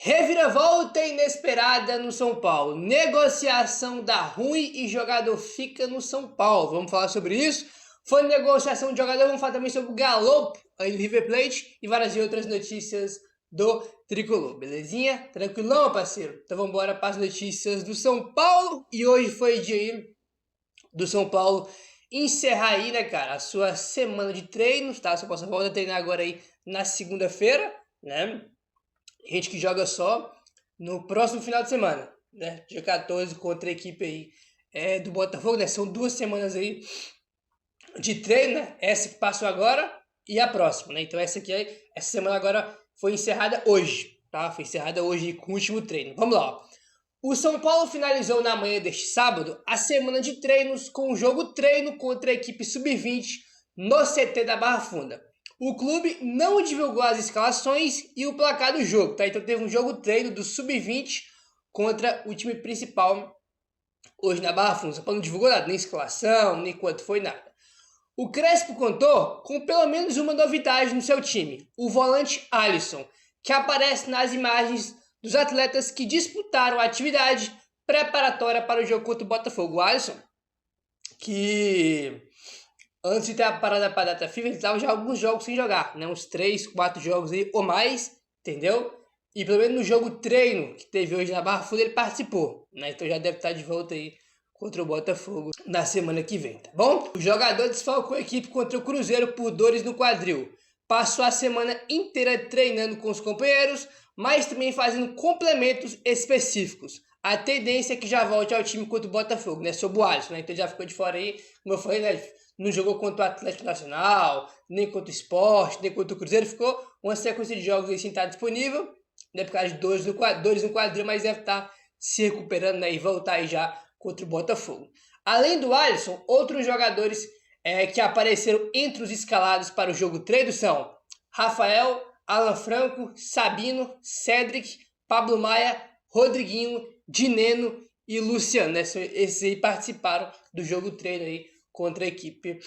Reviravolta inesperada no São Paulo. Negociação dá ruim e jogador fica no São Paulo. Vamos falar sobre isso. Foi negociação de jogador, vamos falar também sobre o Galopo aí no River Plate e várias outras notícias do Tricolor, belezinha? Tranquilão, parceiro? Então vamos embora para as notícias do São Paulo. E hoje foi dia aí do São Paulo encerrar aí, né, cara, a sua semana de treinos, tá? Só posso voltar a treinar agora aí na segunda-feira, né? Gente que joga só no próximo final de semana, né? Dia 14 contra a equipe aí do Botafogo, né? São 2 semanas aí de treino, né? Essa que passou agora e a próxima, né? Então essa semana agora foi encerrada hoje, tá? Foi encerrada hoje com o último treino. Vamos lá, ó. O São Paulo finalizou na manhã deste sábado a semana de treinos com o jogo treino contra a equipe sub-20 no CT da Barra Funda. O clube não divulgou as escalações e o placar do jogo, tá? Então teve um jogo treino do sub-20 contra o time principal hoje na Barra Funda. O São Paulo não divulgou nada, nem escalação, nem quanto foi, nada. O Crespo contou com pelo menos uma novidade no seu time, o volante Alisson, que aparece nas imagens dos atletas que disputaram a atividade preparatória para o jogo contra o Botafogo. O Alisson, que antes de ter a parada para a data FIFA, ele estava já alguns jogos sem jogar, né? Uns 3, 4 jogos aí ou mais, entendeu? E pelo menos no jogo treino que teve hoje na Barra Funda ele participou, né? Então já deve estar de volta aí contra o Botafogo na semana que vem, tá bom? O jogador desfalcou a equipe contra o Cruzeiro por dores no quadril. Passou a semana inteira treinando com os companheiros, mas também fazendo complementos específicos. A tendência é que já volte ao time contra o Botafogo, né? Sobre o Alisson, né? Então já ficou de fora aí, como eu falei, né? Não jogou contra o Atlético Nacional, nem contra o Sport, nem contra o Cruzeiro. Ficou uma sequência de jogos aí sem estar disponível, né? Por causa de dores no quadril, mas deve estar se recuperando, né? E voltar aí já contra o Botafogo. Além do Alisson, outros jogadores que apareceram entre os escalados para o jogo treino são Rafael, Alan Franco, Sabino, Cedric, Pablo Maia, Rodriguinho, Dineno e Luciano, né? Esses aí participaram do jogo treino aí contra a equipe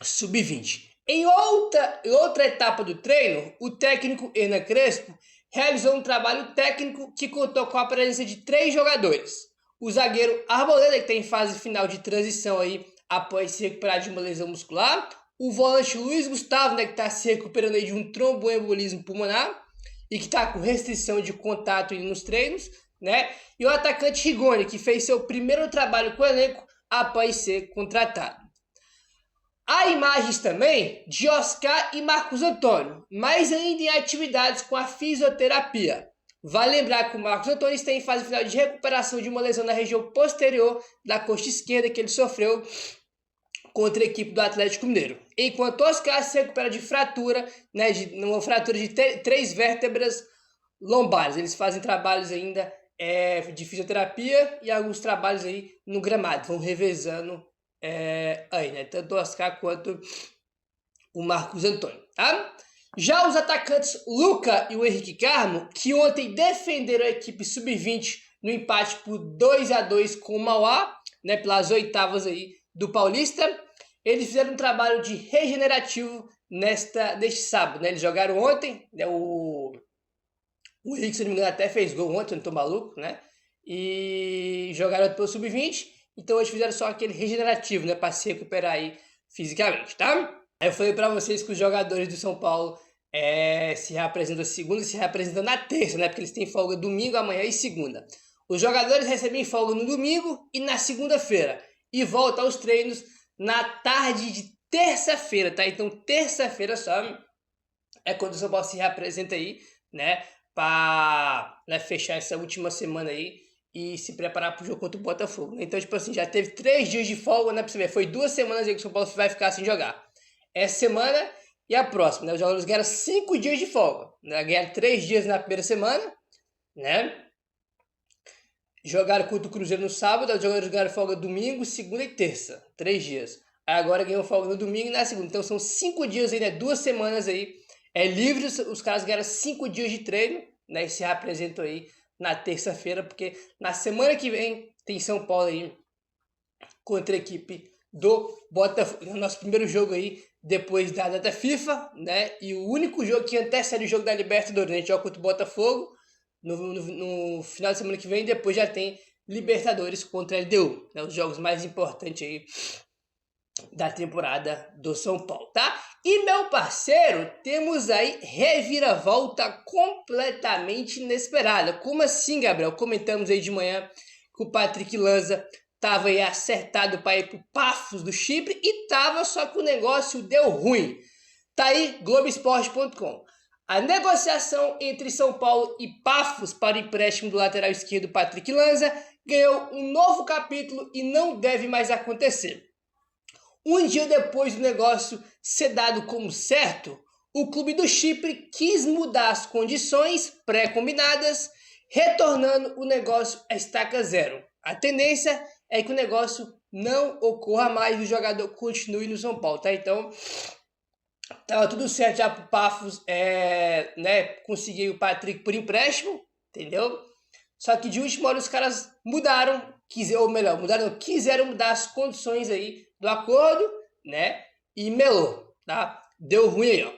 sub-20. Em outra etapa do treino, o técnico Hernan Crespo realizou um trabalho técnico que contou com a presença de 3 jogadores. O zagueiro Arboleda, que está em fase final de transição aí após se recuperar de uma lesão muscular. O volante Luiz Gustavo, né, que está se recuperando aí de um tromboembolismo pulmonar e que está com restrição de contato nos treinos, né? E o atacante Rigoni, que fez seu primeiro trabalho com o elenco após ser contratado. Há imagens também de Oscar e Marcos Antônio, mas ainda em atividades com a fisioterapia. Vale lembrar que o Marcos Antônio está em fase final de recuperação de uma lesão na região posterior da coxa esquerda que ele sofreu contra a equipe do Atlético Mineiro. Enquanto Oscar se recupera de fratura, né, uma fratura de 3 vértebras lombares. Eles fazem trabalhos ainda de fisioterapia e alguns trabalhos aí no gramado. Vão revezando aí, né, tanto o Oscar quanto o Marcos Antônio, tá? Já os atacantes Luca e o Henrique Carmo, que ontem defenderam a equipe sub-20 no empate por 2-2 com o Mauá, né, pelas oitavas aí do Paulista, eles fizeram um trabalho de regenerativo neste sábado, né? Eles jogaram ontem, né, o Henrique, se não me engano, até fez gol ontem, não tô maluco, né? E jogaram pelo sub-20, então eles fizeram só aquele regenerativo, né, para se recuperar aí fisicamente, tá? Aí eu falei pra vocês que os jogadores do São Paulo se reapresentam segunda e se reapresentam na terça, né? Porque eles têm folga domingo, amanhã e segunda. Os jogadores recebem folga no domingo e na segunda-feira. E voltam aos treinos na tarde de terça-feira, tá? Então terça-feira só é quando o São Paulo se reapresenta aí, né? Pra fechar essa última semana aí e se preparar pro jogo contra o Botafogo. Então, tipo assim, já teve 3 dias de folga, né? Pra você ver, foi 2 semanas aí que o São Paulo vai ficar sem jogar. Essa semana e a próxima, né? Os jogadores ganharam 5 dias de folga, né? Ganharam 3 dias na primeira semana, né? Jogaram contra o Cruzeiro no sábado, os jogadores ganharam folga domingo, segunda e terça, 3 dias. Aí agora ganham folga no domingo e na segunda. Então são 5 dias aí, né? 2 semanas aí livres. Os caras ganharam 5 dias de treino, né? E se reapresentam aí na terça-feira, porque na semana que vem tem São Paulo aí contra a equipe do Botafogo. É o nosso primeiro jogo aí depois da data FIFA, né? E o único jogo que antecede o jogo da Libertadores, né? A gente joga contra o Botafogo no final de semana que vem. Depois já tem Libertadores contra a LDU, né? Os jogos mais importantes aí da temporada do São Paulo, tá? E, meu parceiro, temos aí reviravolta completamente inesperada. Como assim, Gabriel? Comentamos aí de manhã que o Patrick Lanza tava aí acertado para ir pro Paphos do Chipre e tava, só que o negócio deu ruim. Tá aí, Globoesporte.com. A negociação entre São Paulo e Paphos para o empréstimo do lateral esquerdo Patrick Lanza ganhou um novo capítulo e não deve mais acontecer. Um dia depois do negócio ser dado como certo, o clube do Chipre quis mudar as condições pré-combinadas, retornando o negócio a estaca zero. A tendência é que o negócio não ocorra mais e o jogador continue no São Paulo, tá? Então, tava tudo certo já pro Paphos conseguir o Patrick por empréstimo, entendeu? Só que de última hora os caras quiseram mudar as condições aí do acordo, né? E melou, tá? Deu ruim aí, ó.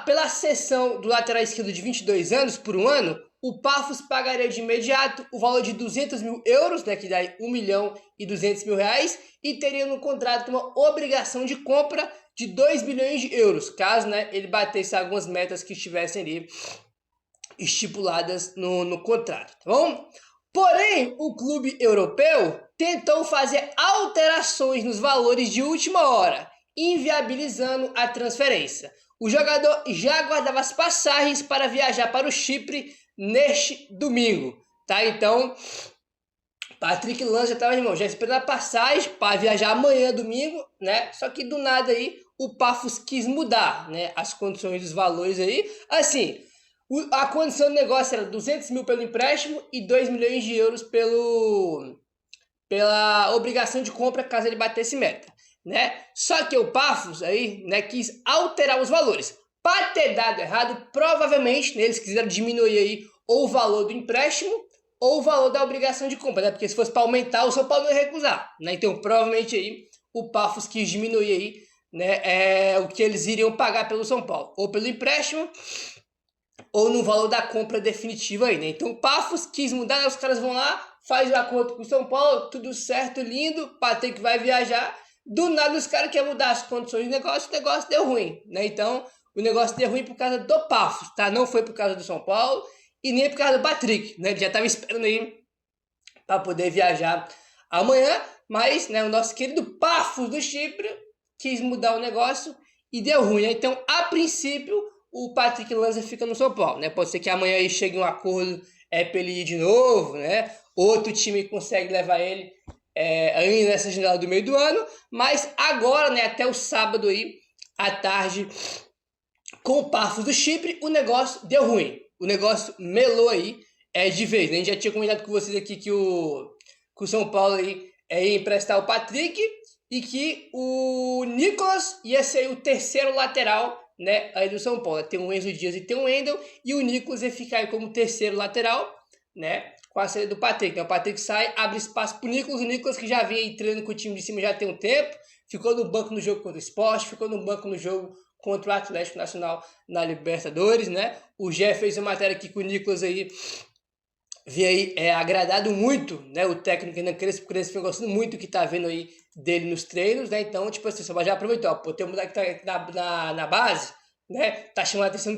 Pela cessão do lateral esquerdo de 22 anos por um ano, o Paphos pagaria de imediato o valor de 200 mil euros, né, que dá 1 milhão e 200 mil reais, e teria no contrato uma obrigação de compra de 2 milhões de euros, caso, né, ele batesse algumas metas que estivessem ali estipuladas no contrato, tá bom? Porém, o clube europeu tentou fazer alterações nos valores de última hora, inviabilizando a transferência. O jogador já aguardava as passagens para viajar para o Chipre neste domingo, tá? Então, Patrick Lanza já estava, irmão, já esperando a passagem para viajar amanhã, domingo, né? Só que do nada aí, o Paphos quis mudar, né, as condições dos valores aí. Assim, a condição do negócio era 200 mil pelo empréstimo e 2 milhões de euros pela obrigação de compra caso ele batesse meta, né? Só que o Paphos aí, né, quis alterar os valores. Para ter dado errado, provavelmente, né, eles quiseram diminuir aí ou o valor do empréstimo ou o valor da obrigação de compra, né? Porque se fosse para aumentar, o São Paulo não ia recusar, né? Então, provavelmente aí o Paphos quis diminuir aí, né, o que eles iriam pagar pelo São Paulo, ou pelo empréstimo, ou no valor da compra definitiva aí, né? Então o Paphos quis mudar, né? Os caras vão lá, faz o acordo com o São Paulo, tudo certo, lindo, Patrick vai viajar, do nada os caras querem mudar as condições do negócio, o negócio deu ruim, né? Então o negócio deu ruim por causa do Paphos, tá? Não foi por causa do São Paulo e nem por causa do Patrick, né? Ele já tava esperando aí para poder viajar amanhã, mas, né, o nosso querido Paphos do Chipre quis mudar o negócio e deu ruim, né? Então, a princípio, o Patrick Lanza fica no São Paulo, né? Pode ser que amanhã aí chegue um acordo para ele ir de novo, né? Outro time consegue levar ele ainda nessa janela do meio do ano, mas agora, né, até o sábado aí, à tarde, com o Paphos do Chipre, o negócio deu ruim. O negócio melou aí de vez, né? A gente já tinha comentado com vocês aqui que o São Paulo aí ia emprestar o Patrick e que o Nicolas ia ser o terceiro lateral, né, aí do São Paulo. Tem o Enzo Dias e tem o Wendel, e o Nicolas ia ficar aí como terceiro lateral, né, com a saída do Patrick. Então, o Patrick sai, abre espaço pro Nicolas, o Nicolas que já vinha aí treinando com o time de cima já tem um tempo, ficou no banco no jogo contra o Sport, ficou no banco no jogo contra o Atlético Nacional na Libertadores, né? O Jeff fez uma matéria aqui com o Nicolas aí, vi aí agradado muito, né, o técnico ainda Crespo vem gostando muito do que tá vendo aí dele nos treinos, né? Então, tipo assim, só já aproveitou, ó, pô, tem um moleque que tá na base, né? Tá chamando a atenção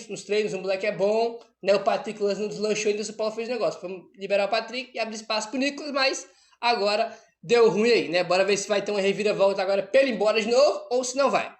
nos treinos, o moleque é bom, né? O Patrick Lanza não deslanchou ainda, o São Paulo fez negócio. Vamos liberar o Patrick e abrir espaço pro Nicolas, mas agora deu ruim aí, né? Bora ver se vai ter uma reviravolta agora pra ele ir embora de novo ou se não vai.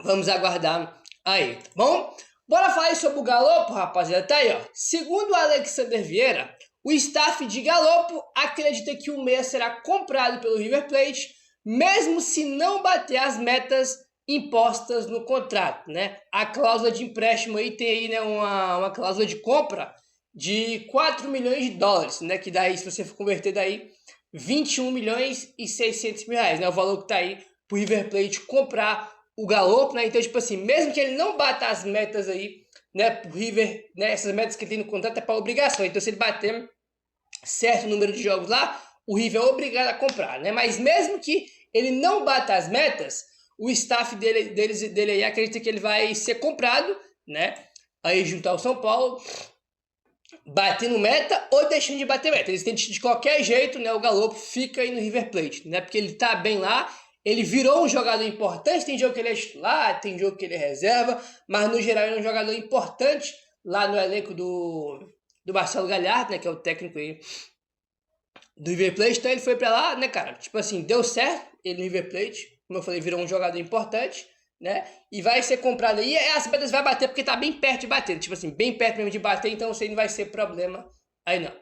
Vamos aguardar aí, tá bom? Bora falar sobre o Galopo, rapaziada. Tá aí, ó. Segundo o Alexander Vieira, o staff de Galopo acredita que o meia será comprado pelo River Plate, mesmo se não bater as metas impostas no contrato, né? A cláusula de empréstimo aí tem aí, né, uma cláusula de compra de 4 milhões de dólares, né? Que daí, se você for converter daí, 21 milhões e 600 mil reais, né? O valor que tá aí pro River Plate comprar o Galopo, né? Então, tipo assim, mesmo que ele não bata as metas aí, né, pro River, né, essas metas que ele tem no contrato é para obrigação. Então, se ele bater certo número de jogos lá, o River é obrigado a comprar, né? Mas mesmo que ele não bata as metas, o staff dele aí acredita que ele vai ser comprado, né? aí junto ao São Paulo, batendo meta ou deixando de bater meta. Eles tentam de qualquer jeito, né? O Galo fica aí no River Plate, né? Porque ele tá bem lá, ele virou um jogador importante, tem jogo que ele é titular, tem jogo que ele é reserva, mas no geral ele é um jogador importante lá no elenco do Marcelo Galhardo, né? Que é o técnico aí do River Plate. Então ele foi pra lá, né, cara? Tipo assim, deu certo ele no River Plate, como eu falei, virou um jogador importante, né? E vai ser comprado aí. E as metas vai bater porque tá bem perto de bater. Tipo assim, bem perto mesmo de bater, então isso aí não vai ser problema aí não.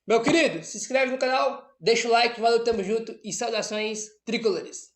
Meu querido, se inscreve no canal, deixa o like, valeu, tamo junto e saudações tricolores.